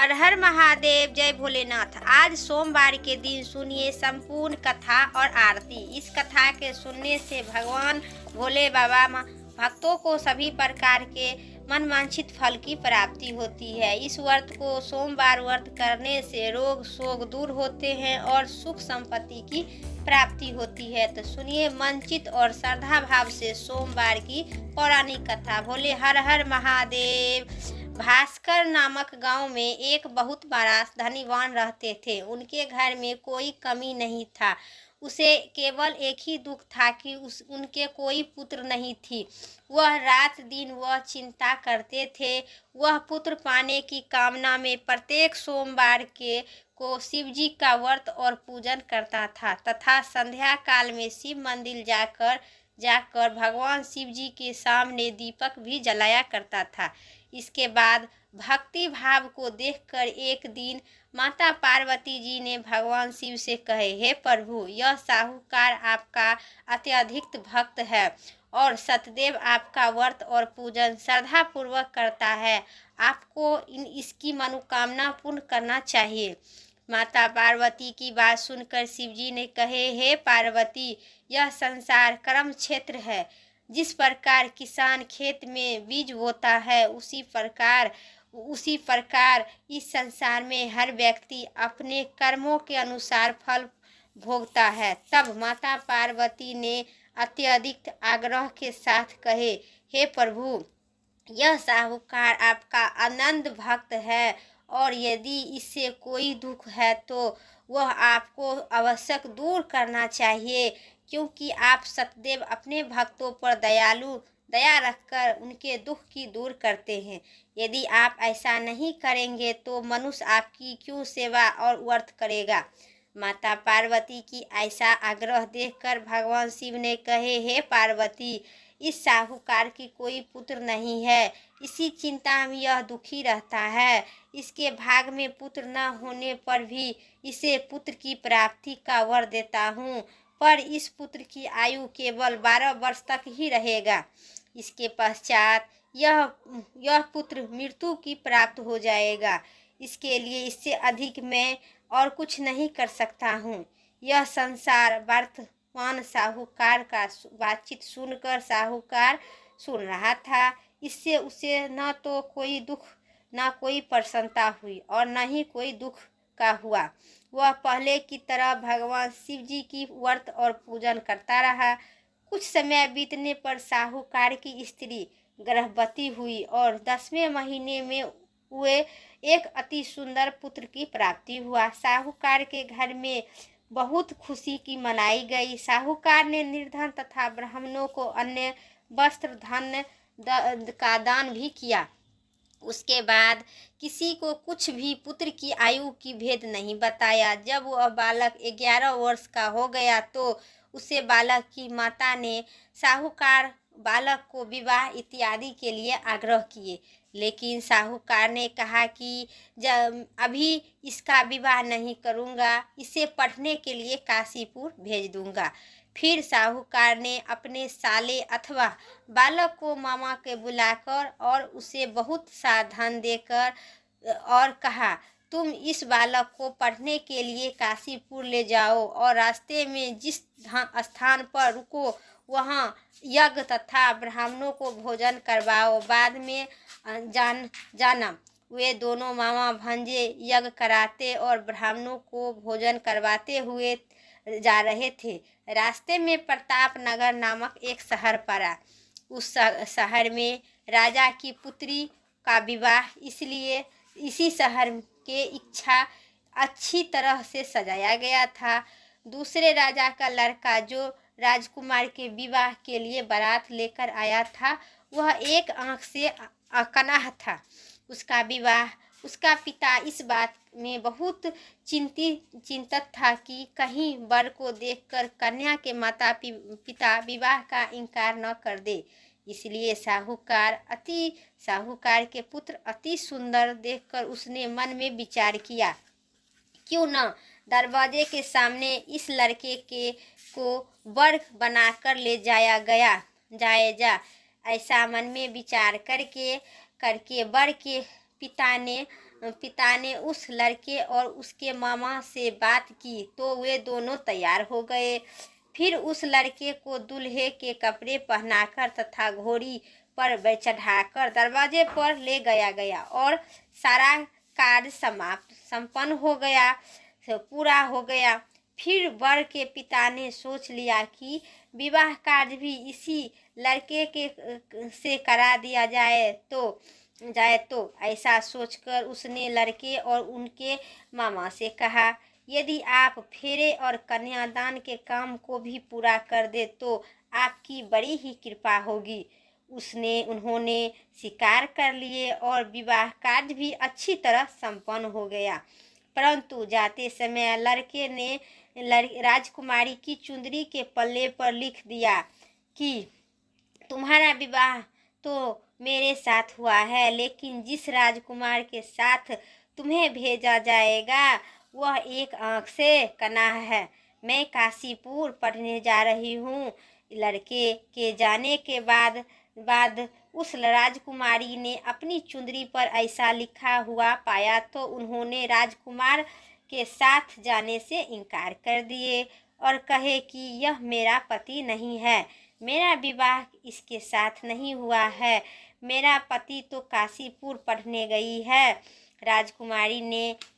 हर हर महादेव, जय भोलेनाथ। आज सोमवार के दिन सुनिए संपूर्ण कथा और आरती। इस कथा के सुनने से भगवान भोले बाबा भक्तों को सभी प्रकार के मनवांछित फल की प्राप्ति होती है। इस व्रत को सोमवार व्रत करने से रोग शोक दूर होते हैं और सुख संपत्ति की प्राप्ति होती है। तो सुनिए मनचित और श्रद्धा भाव से सोमवार की पौराणिक कथा। भोले हर हर महादेव। भास्कर नामक गांव में एक बहुत बड़ा धनीवान रहते थे। उनके घर में कोई कमी नहीं था। उसे केवल एक ही दुख था कि उनके कोई पुत्र नहीं थी। वह रात दिन वह चिंता करते थे। वह पुत्र पाने की कामना में प्रत्येक सोमवार के को शिव जी का व्रत और पूजन करता था तथा संध्या काल में शिव मंदिर जाकर भगवान शिव जी के सामने दीपक भी जलाया करता था। इसके बाद भक्ति भाव को देखकर एक दिन माता पार्वती जी ने भगवान शिव से कहे, हे प्रभु, यह साहूकार आपका अत्यधिक भक्त है और सतदेव आपका व्रत और पूजन श्रद्धा पूर्वक करता है। आपको इसकी मनोकामना पूर्ण करना चाहिए। माता पार्वती की बात सुनकर शिव जी ने कहे, हे पार्वती, यह संसार कर्म क्षेत्र है। जिस प्रकार किसान खेत में बीज बोता है उसी प्रकार इस संसार में हर व्यक्ति अपने कर्मों के अनुसार फल भोगता है। तब माता पार्वती ने अत्यधिक आग्रह के साथ कहे, हे प्रभु, यह साहूकार आपका आनंद भक्त है और यदि इससे कोई दुख है तो वह आपको आवश्यक दूर करना चाहिए, क्योंकि आप सतदेव अपने भक्तों पर दया रखकर उनके दुख की दूर करते हैं। यदि आप ऐसा नहीं करेंगे तो मनुष्य आपकी क्यों सेवा और व्रत करेगा। माता पार्वती की ऐसा आग्रह देखकर भगवान शिव ने कहे, हे पार्वती, इस साहूकार की कोई पुत्र नहीं है। इसी चिंता में यह दुखी रहता है। इसके भाग में पुत्र न होने पर भी इसे पुत्र की प्राप्ति का वर देता हूँ, पर इस पुत्र की आयु केवल 12 वर्ष तक ही रहेगा। इसके पश्चात यह पुत्र मृत्यु की प्राप्त हो जाएगा। इसके लिए इससे अधिक मैं और कुछ नहीं कर सकता हूँ। यह संसार वर्तमान साहूकार का बातचीत सुनकर साहूकार सुन रहा था। इससे उसे न तो कोई दुख न कोई प्रसन्नता हुई और न ही कोई दुख का हुआ। वह पहले की तरह भगवान शिव जी की व्रत और पूजन करता रहा। कुछ समय बीतने पर साहूकार की स्त्री गर्भवती हुई और 10वें महीने में हुए एक अति सुंदर पुत्र की प्राप्ति हुआ। साहूकार के घर में बहुत खुशी की मनाई गई। साहूकार ने निर्धन तथा ब्राह्मणों को अन्य वस्त्र धन का दान भी किया। उसके बाद किसी को कुछ भी पुत्र की आयु की भेद नहीं बताया। जब वह बालक 11 वर्ष का हो गया तो उसे बालक की माता ने साहूकार बालक को विवाह इत्यादि के लिए आग्रह किए, लेकिन साहूकार ने कहा कि जब अभी इसका विवाह नहीं करूँगा, इसे पढ़ने के लिए काशीपुर भेज दूँगा। फिर साहूकार ने अपने साले अथवा बालक को मामा के बुलाकर और उसे बहुत सा धन देकर और कहा, तुम इस बालक को पढ़ने के लिए काशीपुर ले जाओ और रास्ते में जिस स्थान पर रुको वहाँ यज्ञ तथा ब्राह्मणों को भोजन करवाओ। बाद में जाना। वे दोनों मामा भंजे यज्ञ कराते और ब्राह्मणों को भोजन करवाते हुए जा रहे थे। रास्ते में प्रताप नगर नामक एक शहर पड़ा। उस शहर में राजा की पुत्री का विवाह इसलिए इसी शहर के इच्छा अच्छी तरह से सजाया गया था। दूसरे राजा का लड़का जो राजकुमार के विवाह के लिए बारात लेकर आया था, वह एक आंख से अकनाह था। उसका पिता इस बात में बहुत चिंतित था कि कहीं वर को देखकर कन्या के माता पिता विवाह का इनकार न कर दे। इसलिए साहूकार के पुत्र अति सुंदर देखकर उसने मन में विचार किया, क्यों न दरवाजे के सामने इस लड़के को वर बनाकर ले जाया। ऐसा मन में विचार करके वर के पिता ने पिता ने उस लड़के और उसके मामा से बात की तो वे दोनों तैयार हो गए। फिर उस लड़के को दूल्हे के कपड़े पहनाकर तथा घोड़ी पर चढ़ाकर दरवाजे पर ले गया और सारा कार्य संपन्न हो गया, पूरा हो गया। फिर वर के पिता ने सोच लिया कि विवाह कार्य भी इसी लड़के के से करा दिया जाए तो ऐसा सोचकर उसने लड़के और उनके मामा से कहा, यदि आप फेरे और कन्यादान के काम को भी पूरा कर दे तो आपकी बड़ी ही कृपा होगी। उन्होंने स्वीकार कर लिए और विवाह कार्य भी अच्छी तरह संपन्न हो गया। परंतु जाते समय लड़के ने राजकुमारी की चुंदरी के पल्ले पर लिख दिया कि तुम्हारा विवाह तो मेरे साथ हुआ है, लेकिन जिस राजकुमार के साथ तुम्हें भेजा जाएगा वह एक आंख से कनाह है। मैं काशीपुर पढ़ने जा रही हूँ। लड़के के जाने के बाद उस राजकुमारी ने अपनी चुंदरी पर ऐसा लिखा हुआ पाया तो उन्होंने राजकुमार के साथ जाने से इनकार कर दिए और कहे कि यह मेरा पति नहीं है, मेरा विवाह इसके साथ नहीं हुआ है, मेरा पति तो काशीपुर पढ़ने गई है। राजकुमारी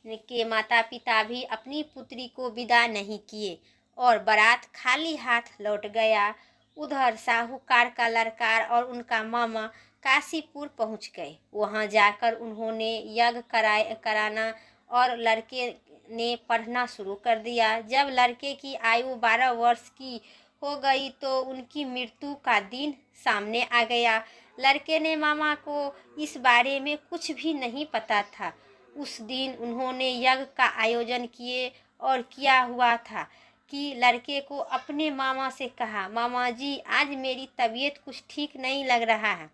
के माता पिता भी अपनी पुत्री को विदा नहीं किए और बारात खाली हाथ लौट गया। उधर साहूकार का लड़का और उनका मामा काशीपुर पहुंच गए। वहां जाकर उन्होंने यज्ञ कराना और लड़के ने पढ़ना शुरू कर दिया। जब लड़के की आयु 12 वर्ष की हो गई तो उनकी मृत्यु का दिन सामने आ गया। लड़के ने मामा को इस बारे में कुछ भी नहीं पता था। उस दिन उन्होंने यज्ञ का आयोजन किया हुआ था कि लड़के को अपने मामा से कहा, मामा जी आज मेरी तबीयत कुछ ठीक नहीं लग रहा है।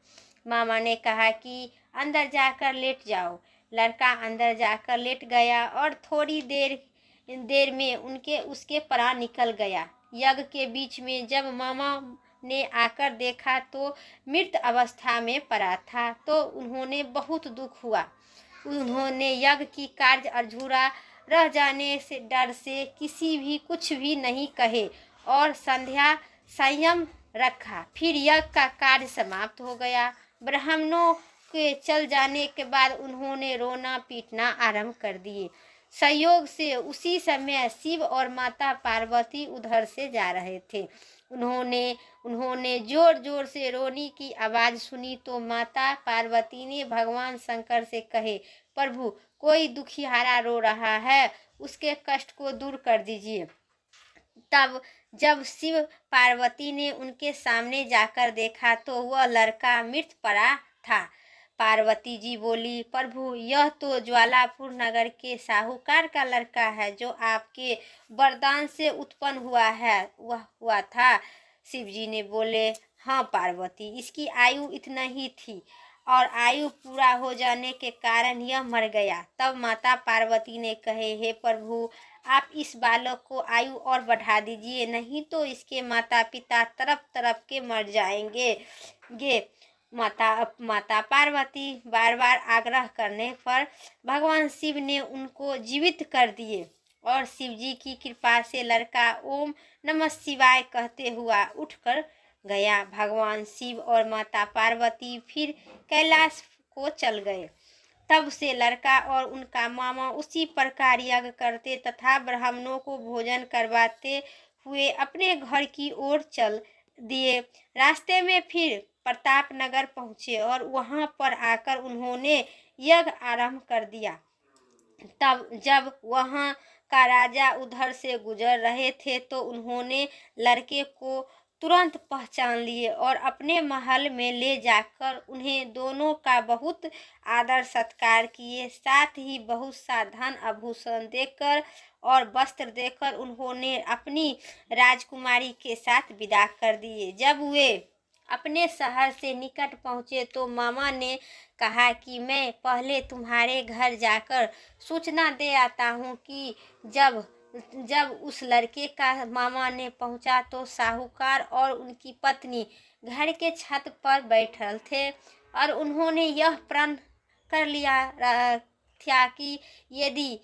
मामा ने कहा कि अंदर जाकर लेट जाओ। लड़का अंदर जाकर लेट गया और थोड़ी देर में उसके प्राण निकल गया। यज्ञ के बीच में जब मामा ने आकर देखा तो मृत अवस्था में पड़ा था तो उन्होंने बहुत दुख हुआ। उन्होंने यज्ञ की कार्य अधूरा रह जाने से डर से कुछ भी नहीं कहे और संयम रखा। फिर यज्ञ का कार्य समाप्त हो गया। ब्राह्मणों के चल जाने के बाद उन्होंने रोना पीटना आरंभ कर दिए। संयोग से उसी समय शिव और माता पार्वती उधर से जा रहे थे। उन्होंने जोर जोर से रोने की आवाज सुनी तो माता पार्वती ने भगवान शंकर से कहे, प्रभु कोई दुखियारा रो रहा है, उसके कष्ट को दूर कर दीजिए। तब जब शिव पार्वती ने उनके सामने जाकर देखा तो वह लड़का मृत पड़ा था। पार्वती जी बोली, प्रभु यह तो ज्वालापुर नगर के साहूकार का लड़का है जो आपके वरदान से उत्पन्न हुआ था। शिव जी ने बोले, हाँ पार्वती, इसकी आयु इतना ही थी और आयु पूरा हो जाने के कारण यह मर गया। तब माता पार्वती ने कहे, हे प्रभु आप इस बालक को आयु और बढ़ा दीजिए, नहीं तो इसके माता पिता तरफ तरफ के मर जाएंगे। माता पार्वती बार बार आग्रह करने पर भगवान शिव ने उनको जीवित कर दिए और शिव जी की कृपा से लड़का ओम नमः शिवाय कहते हुआ उठकर गया। भगवान शिव और माता पार्वती फिर कैलाश को चल गए। तब से लड़का और उनका मामा उसी प्रकार यज्ञ करते तथा ब्राह्मणों को भोजन करवाते हुए अपने घर की ओर चल दिए। रास्ते में फिर प्रताप नगर पहुँचे और वहां पर आकर उन्होंने यज्ञ आरंभ कर दिया। तब जब वहां का राजा उधर से गुजर रहे थे तो उन्होंने लड़के को तुरंत पहचान लिए और अपने महल में ले जाकर उन्हें दोनों का बहुत आदर सत्कार किए। साथ ही बहुत सा धन आभूषण देकर और वस्त्र देकर उन्होंने अपनी राजकुमारी के साथ विदा कर दिए। जब वे अपने शहर से निकट पहुँचे तो मामा ने कहा कि मैं पहले तुम्हारे घर जाकर सूचना दे आता हूँ कि जब उस लड़के का मामा ने पहुंचा तो साहूकार और उनकी पत्नी घर के छत पर बैठल थे और उन्होंने यह प्रण कर लिया था कि यदि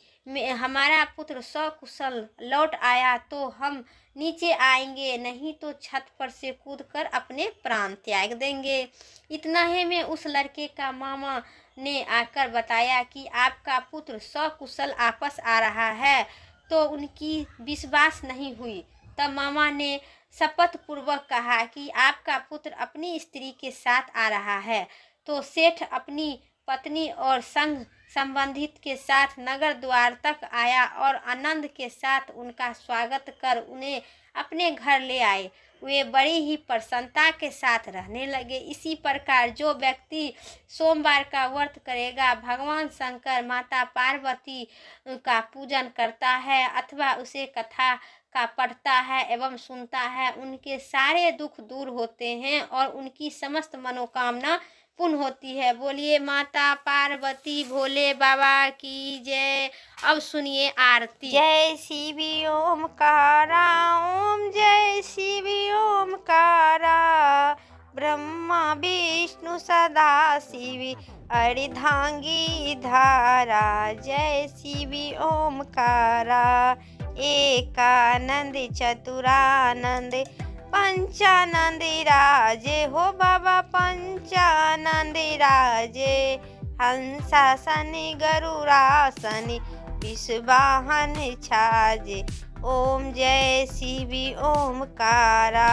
हमारा पुत्र सकुशल लौट आया तो हम नीचे आएंगे, नहीं तो छत पर से कूदकर अपने प्राण त्याग देंगे। इतना ही में उस लड़के का मामा ने आकर बताया कि आपका पुत्र सकुशल वापस आ रहा है, तो उनकी विश्वास नहीं हुई। तब मामा ने शपथ पूर्वक कहा कि आपका पुत्र अपनी स्त्री के साथ आ रहा है। तो सेठ अपनी पत्नी और संग संबंधित के साथ नगर द्वार तक आया और आनंद के साथ उनका स्वागत कर उन्हें अपने घर ले आए। वे बड़ी ही प्रसन्नता के साथ रहने लगे। इसी प्रकार जो व्यक्ति सोमवार का व्रत करेगा, भगवान शंकर, माता पार्वती का पूजन करता है अथवा उसे कथा का पढ़ता है एवं सुनता है, उनके सारे दुख दूर होते हैं और उनकी समस्त मनोकामना पूर्ण होती है। बोलिए माता पार्वती भोले बाबा की जय। अब सुनिए आरती। जय शिव ओमकारा, ओम जय शिव ओमकारा, ब्रह्मा विष्णु सदा शिव अर्धांगी धारा। जय शिव ओमकारा, एकानंद चतुरानंद पंचानंद राजे हो बाबा, पंचानंद राजे। हंसासनि गरुड़ासनि विषवाहन छाजे। ओम जय शिव ओमकारा,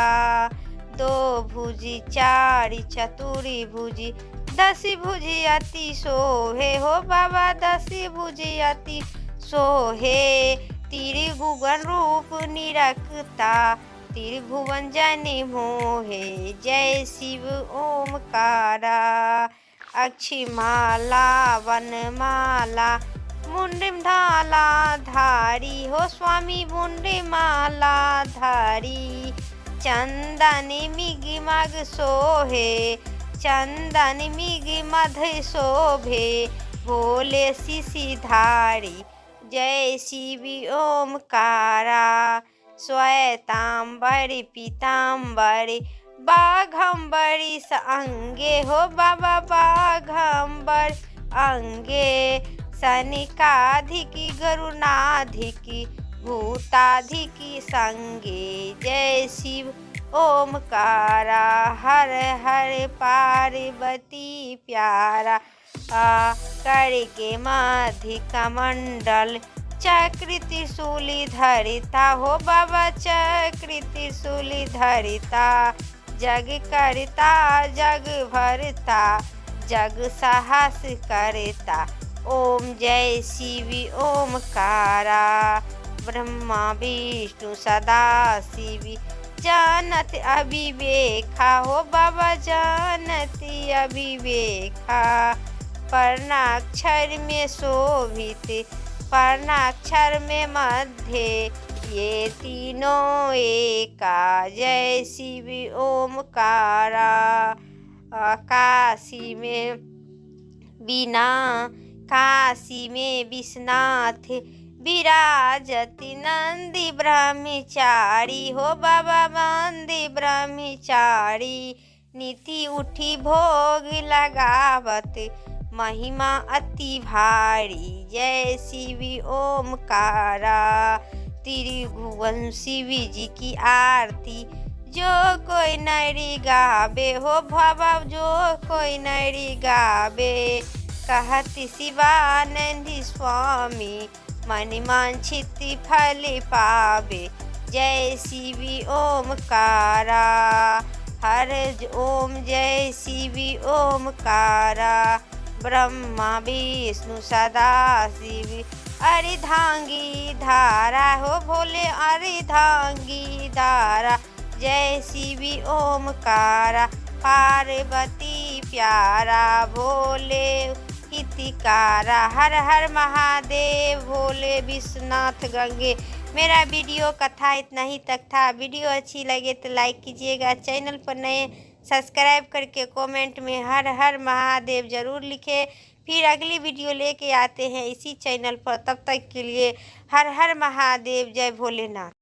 दो भुजी चारि चतुरी भुजी, दसी भुजी अति सोहे हो बाबा, दसी भुजी अति सोहे। त्रिभुवन रूप निरखता, त्रिभुवन जनि मोहे। जय शिव ओमकारा, अक्षिमाला वनमाला मुंडमाला धारी हो स्वामी, मुंडमाला धारी। चंदन मिग मग सोहे, चंदन मिग मध शोभे, भोले शिशि धारी। जय शिव ओमकारा, श्वेतांबरी पीतांबरी बाघंबरी अंगे हो बाबा, बाघंबर अंगे। सनिकाधिकी गरुनाधिकी भूताधिकी संगे। जय शिव ओमकारा, हर हर पार्वती प्यारा, करके मध्य कमंडल चक्र त्रिशूली धरिता हो बाबा, चक्र त्रिशूली धरिता। जग करता जग भरता, जग साहस करता। ओम जय शिव ओमकारा, ब्रह्मा विष्णु सदा शिव जानत अविवेका हो बाबा, जानत अविवेका। वर्णाक्षर में शोभित, वर्णाक्षर में मध्य, ये तीनों एका। जय शिव ओमकारा, काशी में बीना, काशी में विश्वनाथ विराजति, नंदी ब्रह्मचारी हो बाबा, नंदी ब्रह्मचारी। नीति उठी भोग लगावत, महिमा अति भारी। जय शिव ओमकारा, त्रिभुवन शिव जी की आरती जो कोई नरी गावे हो बाबा, जो कोई नरी गावे। कहती शिवानंद स्वामी, मन वांछित फल पावे। जय शिव ओमकारा, हर ओम जय शिव ओमकारा, ब्रह्मा विष्णु सदा शिव अर्धांगी धारा हो भोले, अर्धांगी धारा। जय शिव ओमकारा, पार्वती प्यारा, भोले हितकारा। हर हर महादेव, भोले विश्वनाथ गंगे। मेरा वीडियो कथा इतना ही तक था। वीडियो अच्छी लगे तो लाइक कीजिएगा, चैनल पर नए सब्सक्राइब करके कमेंट में हर हर महादेव ज़रूर लिखें। फिर अगली वीडियो लेके आते हैं इसी चैनल पर। तब तक के लिए हर हर महादेव, जय भोलेनाथ।